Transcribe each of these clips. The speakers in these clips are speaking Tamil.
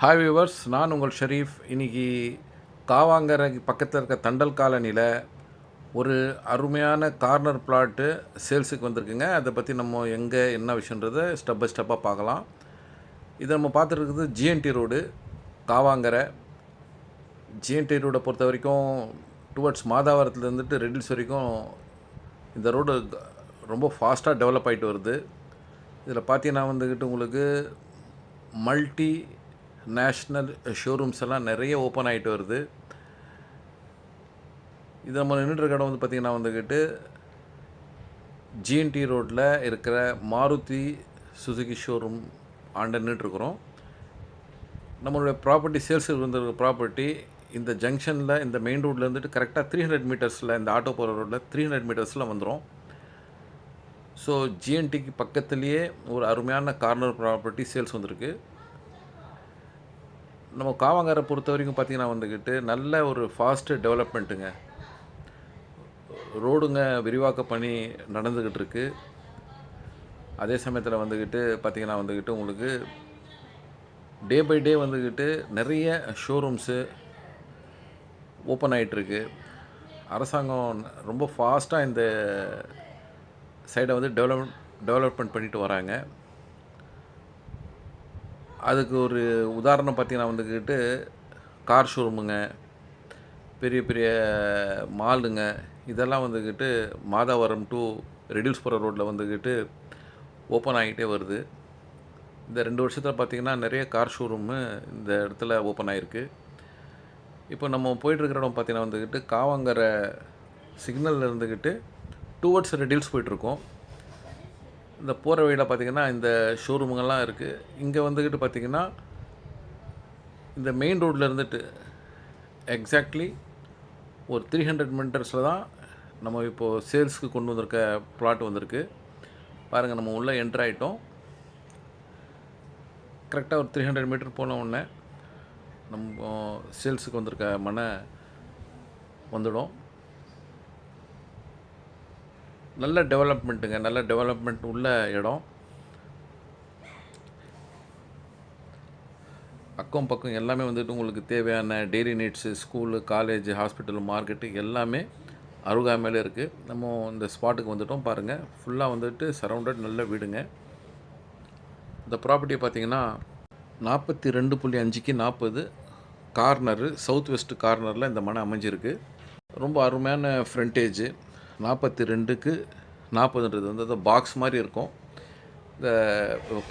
ஹாய் வியூவர்ஸ், நான் உங்கள் ஷரீஃப். இன்றைக்கி காவாங்கரை பக்கத்தில் இருக்க தண்டல் காலனியில் ஒரு அருமையான கார்னர் பிளாட்டு சேல்ஸுக்கு வந்திருக்குங்க. அதை பற்றி நம்ம எங்கே என்ன விஷயன்றதை ஸ்டெப் பை ஸ்டெப்பாக பார்க்கலாம். இதை நம்ம பார்த்துருக்குது ஜிஎன்டி ரோடு காவாங்கரை. ஜிஎன்டி ரோடை பொறுத்த வரைக்கும் டுவர்ட்ஸ் மாதாவரத்தில் இருந்துட்டு ரெட்டில்ஸ் வரைக்கும் இந்த ரோடு ரொம்ப ஃபாஸ்ட்டாக டெவலப் ஆகிட்டு வருது. இதில் பார்த்தீங்கன்னா வந்துக்கிட்டு உங்களுக்கு மல்டி நேஷ்னல் ஷோரூம்ஸ் எல்லாம் நிறைய ஓப்பன் ஆகிட்டு வருது. இது நம்ம நின்றுட்டு இடம் வந்து பார்த்திங்கன்னா வந்துக்கிட்டு ஜிஎன்டி ரோட்டில் இருக்கிற மாருதி சுசுகி ஷோரூம் ஆண்ட நின்றுட்டுருக்குறோம். நம்மளுடைய ப்ராப்பர்ட்டி சேல்ஸுக்கு வந்துருக்க ப்ராப்பர்ட்டி இந்த ஜங்ஷனில் இந்த மெயின் ரோட்டில் இருந்துட்டு கரெக்டாக 300 மீட்டர்ஸில், இந்த ஆட்டோ போகிற ரோட்டில் 300 மீட்டர்ஸில் வந்துடும். ஸோ ஜிஎன்டிக்கு பக்கத்துலேயே ஒரு அருமையான கார்னர் ப்ராப்பர்ட்டி சேல்ஸ் வந்திருக்கு. நம்ம காவாங்கரை பொறுத்த வரைக்கும் பார்த்திங்கன்னா வந்துக்கிட்டு நல்ல ஒரு ஃபாஸ்ட்டு டெவலப்மெண்ட்டுங்க. ரோடுங்க விரிவாக்க பணி நடந்துக்கிட்டு இருக்குது. அதே சமயத்தில் வந்துக்கிட்டு பார்த்திங்கன்னா வந்துக்கிட்டு உங்களுக்கு டே பை டே வந்துக்கிட்டு நிறைய ஷோரூம்ஸு ஓப்பன் ஆகிட்டுருக்கு. அரசாங்கம் ரொம்ப ஃபாஸ்ட்டாக இந்த சைடை வந்து டெவலப்மெண்ட் பண்ணிட்டு வராங்க. அதுக்கு ஒரு உதாரணம் பார்த்திங்கன்னா வந்துக்கிட்டு கார் ஷோரூமுங்க, பெரிய பெரிய மாலுங்க, இதெல்லாம் வந்துக்கிட்டு மாதாவரம் டு ரெடில்ஸ் போகிற ரோட்டில் வந்துக்கிட்டு ஓப்பன் ஆகிட்டே வருது. இந்த 2 வருஷத்தில் பார்த்திங்கன்னா நிறைய கார் ஷோரூமு இந்த இடத்துல ஓப்பன் ஆகிருக்கு. இப்போ நம்ம போயிட்டுருக்கிற இடம் பார்த்திங்கன்னா வந்துக்கிட்டு காவாங்கரை சிக்னலில் இருந்துக்கிட்டு டுவர்ட்ஸ் ரெடில்ஸ் போயிட்டுருக்கோம். இந்த போகிற வழியில் பார்த்திங்கன்னா இந்த ஷோரூமுங்கள்லாம் இருக்குது. இங்கே வந்துக்கிட்டு பார்த்திங்கன்னா இந்த மெயின் ரோட்டில் இருந்துட்டு எக்ஸாக்ட்லி ஒரு 300 மீட்டர்ஸில் தான் நம்ம இப்போது சேல்ஸுக்கு கொண்டு வந்திருக்க ப்ளாட் வந்திருக்கு. பாருங்கள், நம்ம உள்ளே என்ட்ரு ஆகிட்டோம். கரெக்டாக ஒரு 300 மீட்டர் போன உடனே நம்ம சேல்ஸுக்கு வந்திருக்க மனை வந்துடும். நல்ல டெவலப்மெண்ட்டுங்க, நல்ல டெவலப்மெண்ட் உள்ள இடம். அக்கம் பக்கம் எல்லாமே வந்துட்டு உங்களுக்கு தேவையான daily needs, school, college, hospital, market எல்லாமே அருகாமையில் இருக்குது. நம்ம இந்த ஸ்பாட்டுக்கு வந்துட்டோம். பாருங்கள், ஃபுல்லாக வந்துட்டு சரௌண்டட் நல்ல வீடுங்க. இந்த ப்ராப்பர்ட்டியை பார்த்திங்கன்னா 42.5க்கு 40 கார்னரு, சவுத் வெஸ்ட் கார்னரில் இந்த மனை அமைஞ்சிருக்கு. ரொம்ப அருமையான ஃப்ரண்டேஜு. 42க்கு 40ன்றது வந்து அந்த பாக்ஸ் மாதிரி இருக்கும். இந்த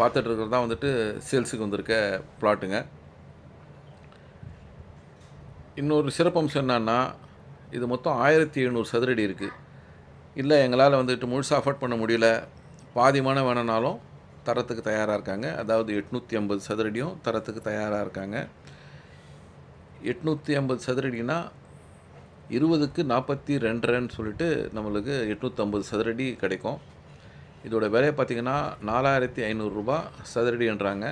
பார்த்துட்டு இருக்கிறது தான் வந்துட்டு சேல்ஸுக்கு வந்திருக்க ப்ளாட்டுங்க. இன்னொரு சிறப்பம்சம் என்னன்னா, இது மொத்தம் 1700 சதுரடி இருக்குது. இல்லை எங்களால் வந்துட்டு முழுசாக அஃபோர்ட் பண்ண முடியல, பாதிமான வேணுனாலும் தரத்துக்கு தயாராக இருக்காங்க. அதாவது 850 சதுரடியும் தரத்துக்கு தயாராக இருக்காங்க. 850 சதுரடினா 20க்கு 42 சொல்லிட்டு நம்மளுக்கு 850 சதுரடி கிடைக்கும். இதோட விலையை பார்த்திங்கன்னா 4500 ரூபா சதுரடின்றாங்க.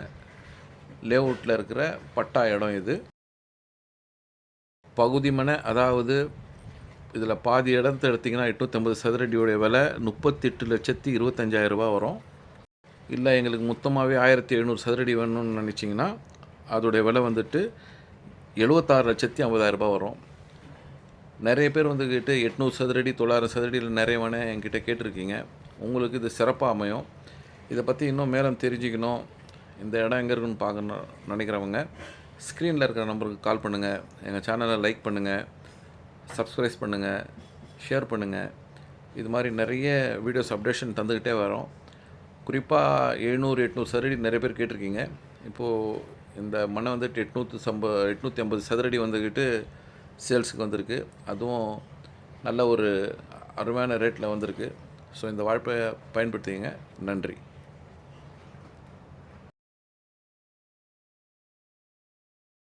லேஅவுட்டில் இருக்கிற பட்டா இடம் இது. பகுதி மனை, அதாவது இதில் பாதி இடத்த எடுத்திங்கன்னா 850 சதுரடியோடைய விலை 38,25,000 ரூபா வரும். இல்லை எங்களுக்கு மொத்தமாகவே 1700 சதுரடி வேணும்னு நினச்சிங்கன்னா அதோடைய விலை வந்துட்டு 76,50,000 ரூபா வரும். நிறைய பேர் வந்துக்கிட்டு 800 சதுரடி 900 சதுரடியில் நிறைய மனை என்கிட்ட கேட்டிருக்கீங்க. உங்களுக்கு இது சிறப்பாக அமையும். இதை பற்றி இன்னும் மேலும் தெரிஞ்சுக்கணும், இந்த இடம் எங்கே இருக்குன்னு பார்க்கணும் நினைக்கிறவங்க ஸ்க்ரீனில் இருக்கிற நம்பருக்கு கால் பண்ணுங்கள். எங்கள் சேனலை லைக் பண்ணுங்கள், சப்ஸ்கிரைப் பண்ணுங்கள், ஷேர் பண்ணுங்கள். இது மாதிரி நிறைய வீடியோஸ் அப்டேஷன் தந்துக்கிட்டே வரோம். குறிப்பாக 700-800 சதுரடி நிறைய பேர் கேட்டிருக்கீங்க. இப்போது இந்த மனை வந்துட்டு 850 சதுரடி வந்துக்கிட்டு சேல்ஸுக்கு வந்திருக்கு. அதுவும் நல்ல ஒரு அருமையான ரேட்டில் வந்திருக்கு. ஸோ இந்த வாய்ப்பை பயன்படுத்திங்க. நன்றி.